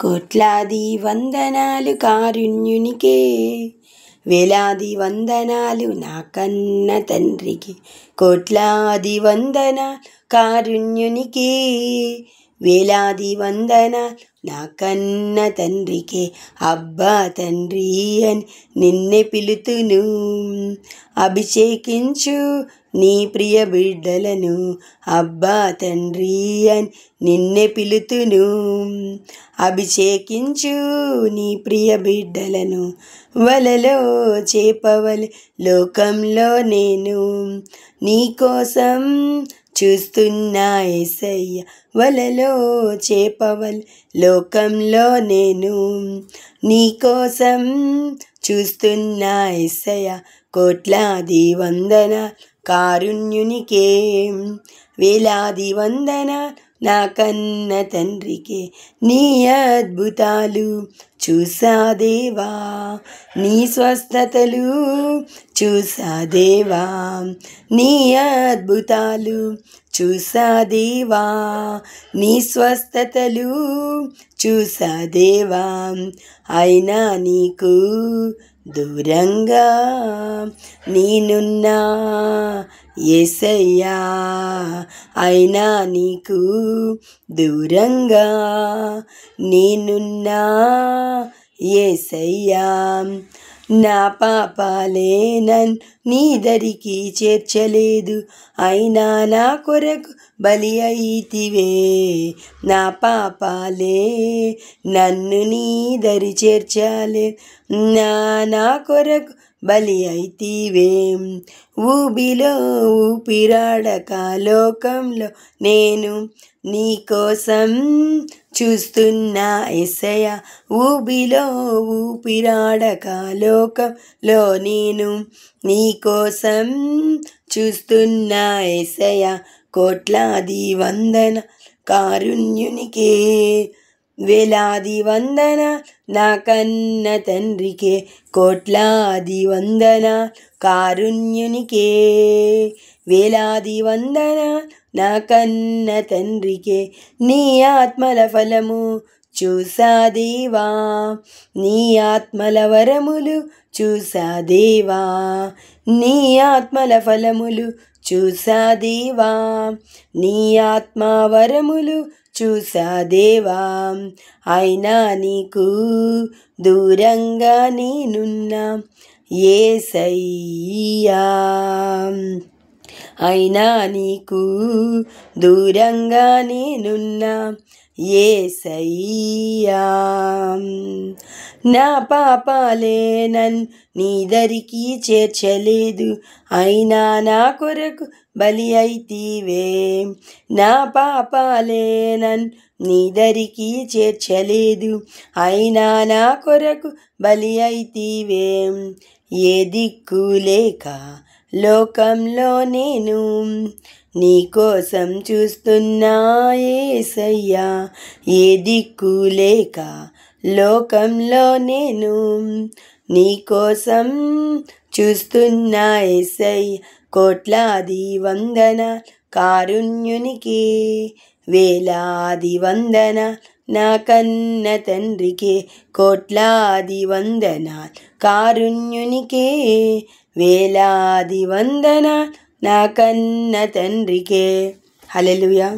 కోట్లాది వందనాలు కారుణ్యునికే, వేలాది వందనాలు నా కన్న తండ్రికి. కోట్లాది వందనాలు కారుణ్యునికే, వేలాది వందనాలు నా కన్న తండ్రికి. అబ్బా తండ్రి అని నిన్నే పిలుతును, అభిషేకించు నీ ప్రియ బిడ్డలను. అబ్బా తండ్రి అని నిన్నే పిలుతును, అభిషేకించు నీ ప్రియ బిడ్డలను. వలలో చేపవలె లోకంలో నేను నీకోసం చూస్తున్నా యేసయ్య. వలలో చేపవలె లోకంలో నేను నీకోసం చూస్తున్నా యేసయ్య. కోట్లాది వందనాలు కారుణ్యునికే, వేలాది వందనాలు నా కన్న తండ్రికి. నీ అద్భుతాలు చూసా దేవా, నీ స్వస్థతలు చూసా దేవా, నీ అద్భుతాలు చూసా దేవా, నీ స్వస్థతలు చూసా దేవా. అయినా నీకు దూరంగా నేనున్నా యేసయ్యా, అయినా నీకు దూరంగా నేనున్నా యేసయ్యా. నా పాపాలే నన్ను నీ దరికి చేర్చలేదు, అయినా నా కొరకు బలి అయితివే. నా పాపాలే నన్ను నీ దరి చేర్చలేదు, నా కొరకు బలి అయితివే. ఊబిలో ఊపిరాడక లోకంలో నేను నీకోసం చూస్తున్నా యేసయ్య. ఊబిలో ఊపిరాడక లోకంలో నేను నీకోసం చూస్తున్నా యేసయ్య. కోట్లాది వందన కారుణ్యునికే, వేలాది వందన నా కన్న తండ్రికే. కోట్లాది వందన కారుణ్యునికే, వేలాది వందన నా కన్న తండ్రికే. నీ ఆత్మల ఫలము చూసా దేవా, నీ ఆత్మల వరములు చూసా దేవా, నీ ఆత్మల ఫలములు చూసా దేవా, నీ ఆత్మ వరములు చూసా దేవా. అయినా నీకు దూరంగా నేనున్నా యేసయ్యా, అయినా నీకు దూరంగా నేనున్నా యేసయ్యా. నా పాపాలే నన్ను నీ దరికి చేర్చలేదు, అయినా నా కొరకు బలి అయితివే. నా పాపాలే నన్ను నీ దరికి చేర్చలేదు, అయినా నా కొరకు బలి అయితివే. ఏ దిక్కు లేక లోకంలో నేను నీకోసం చూస్తున్నా యేసయ్యా. ఏ దిక్కు లేక లోకంలో నేను నీకోసం చూస్తున్నా యేసయ్య. కోట్లాది వందన కారుణ్యునికి, వేలాది వందన నా కన్న తండ్రికి. కోట్లాది వందన కారుణ్యునికే, వేలాది వందన నా కన్న తండ్రికే. హల్లెలూయా.